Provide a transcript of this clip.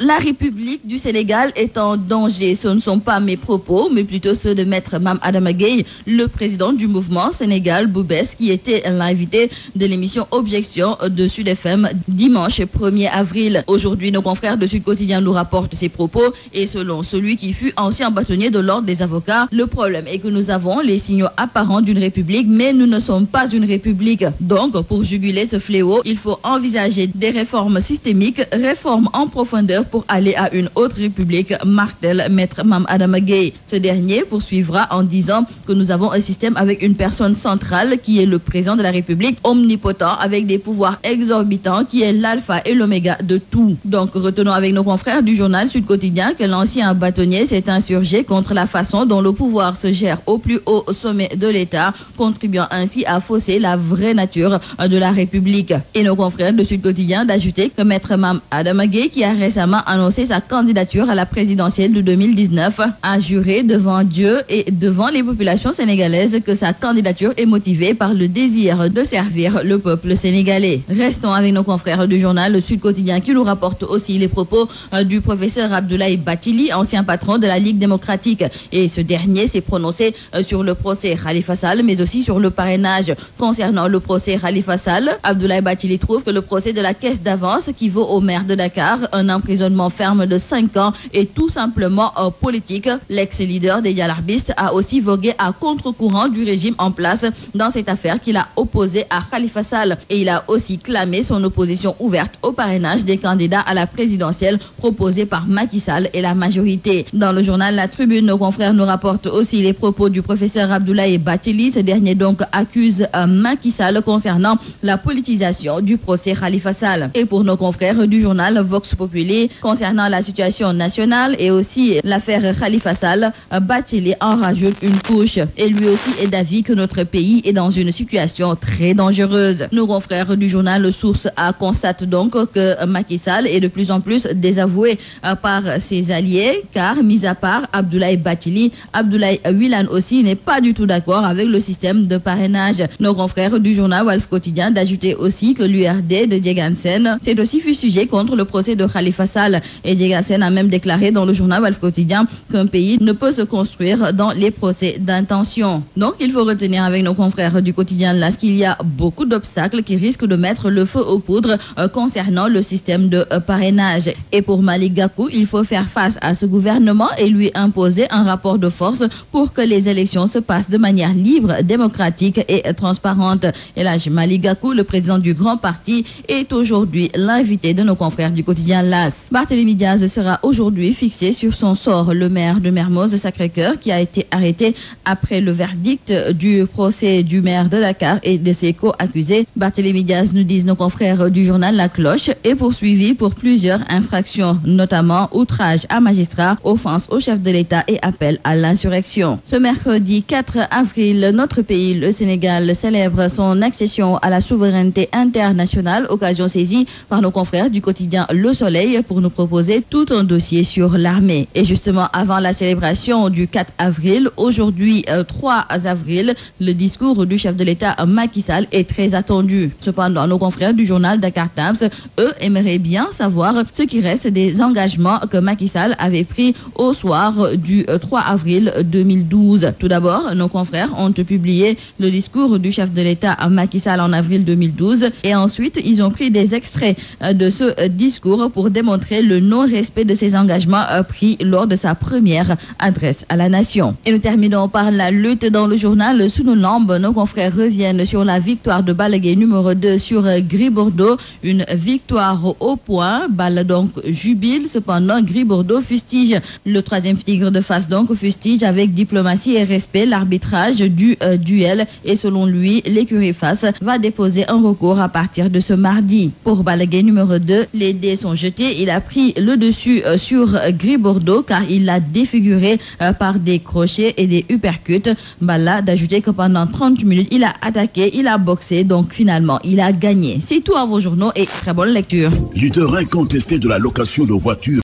La République du Sénégal est en danger. Ce ne sont pas mes propos, mais plutôt ceux de Maître Mame Adama Gueye, le président du mouvement Sénégal Boubès, qui était l'invité de l'émission Objection de Sud FM dimanche 1er avril. Aujourd'hui, nos confrères de Sud Quotidien nous rapportent ces propos et selon celui qui fut ancien bâtonnier de l'ordre des avocats, le problème est que nous avons les signaux apparents d'une république, mais nous ne sommes pas une république. Donc, pour juguler ce fléau, il faut envisager des réformes systémiques, réformes en profondeur pour aller à une autre république, martèle Maître Mame Adama Gueye. Ce dernier poursuivra en disant que nous avons un système avec une personne centrale qui est le président de la République, omnipotent, avec des pouvoirs exorbitants, qui est l'alpha et l'oméga de tout. Donc retenons avec nos confrères du journal Sud Quotidien que l'ancien bâtonnier s'est insurgé contre la façon dont le pouvoir se gère au plus haut sommet de l'État, contribuant ainsi à fausser la vraie nature de la République. Et nos confrères de Sud Quotidien d'ajouter que Maître Mame Adama Gueye, qui a récemment annoncé sa candidature à la présidentielle de 2019, a juré devant Dieu et devant les populations sénégalaises que sa candidature est motivée par le désir de servir le peuple sénégalais. Restons avec nos confrères du journal Sud Quotidien qui nous rapporte aussi les propos du professeur Abdoulaye Bathily, ancien patron de la Ligue démocratique. Et ce dernier s'est prononcé sur le procès Khalifa Sall, mais aussi sur le parrainage. Concernant le procès Khalifa Sall, Abdoulaye Bathily trouve que le procès de la caisse d'avance qui vaut au maire de Dakar un emprisonnement ferme de 5 ans est tout simplement politique. L'ex-leader des Yalarbistes a aussi vogué à contre-courant du régime en place dans cette affaire qu'il a opposée à Khalifa Sall. Et il a aussi clamé son opposition ouverte au parrainage des candidats à la présidentielle proposés par Macky Sall et la majorité. Dans le journal La Tribune, nos confrères nous rapportent aussi les propos du professeur Abdoulaye Bathily. Ce dernier donc accuse Macky Sall concernant la politisation du procès Khalifa Sall. Et pour nos confrères du journal Vox Populi, concernant la situation nationale et aussi l'affaire Khalifa Sall, Bathily en rajoute une couche. Et lui aussi est d'avis que notre pays est dans une situation très dangereuse. Nos confrères du journal Source A constatent donc que Macky Sall est de plus en plus désavoué par ses alliés, car, mis à part Abdoulaye Bathily, Abdoulaye Wilane aussi n'est pas du tout d'accord avec le système de parrainage. Nos confrères du journal Walf Quotidien d'ajouter aussi que l'URD de Diégane Sène s'est aussi fustigé contre le procès de Khalifa Sall. Et Diégane Sène a même déclaré dans le journal Walf Quotidien qu'un pays ne peut se construire dans les procès d'intention. Donc il faut retenir avec nos confrères du quotidien LAS qu'il y a beaucoup d'obstacles qui risquent de mettre le feu aux poudres concernant le système de parrainage. Et pour Malick Gakou, il faut faire face à ce gouvernement et lui imposer un rapport de force pour que les élections se passent de manière libre, démocratique et transparente. Et là, Malick Gakou, le président du grand parti, est aujourd'hui l'invité de nos confrères du quotidien LAS. Barthélémy Diaz sera aujourd'hui fixé sur son sort. Le maire de Mermoz Sacré-Cœur, qui a été arrêté après le verdict du procès du maire de Dakar et de ses co-accusés. Barthélémy Diaz, nous disent nos confrères du journal La Cloche, est poursuivi pour plusieurs infractions, notamment outrage à magistrat, offense au chef de l'État et appel à l'insurrection. Ce mercredi 4 avril, notre pays, le Sénégal, célèbre son accession à la souveraineté internationale, occasion saisie par nos confrères du quotidien Le Soleil pour nous proposer tout un dossier sur l'armée. Et justement, avant la célébration du 4 avril, aujourd'hui 3 avril, le discours du chef de l'État Macky Sall est très attendu. Cependant, nos confrères du journal Dakar Times, eux, aimeraient bien savoir ce qui reste des engagements que Macky Sall avait pris au soir du 3 avril 2012. Tout d'abord, nos confrères ont publié le discours du chef de l'État Macky Sall en avril 2012 et ensuite, ils ont pris des extraits de ce discours pour démontrer le non-respect de ses engagements pris lors de sa première adresse à la nation. Et nous terminons par la lutte dans le journal Sunu Lamb. Nos confrères reviennent sur la victoire de Balla Gaye numéro 2 sur Gris Bordeaux. Une victoire au point. Balla donc jubile. Cependant, Gris Bordeaux fustige. Le troisième tigre de Fass donc fustige avec diplomatie et respect l'arbitrage du duel. Et selon lui, l'écurie Fass va déposer un recours à partir de ce mardi. Pour Balla Gaye numéro 2, les dés sont jetés. Il a pris le dessus sur Gris Bordeaux car il l'a défiguré par des crochets et des uppercuts. Balla d'ajouter que pendant 30 minutes, il a attaqué, il a boxé, donc finalement, il a gagné. C'est tout à vos journaux et très bonne lecture. Leader incontesté de la location de voitures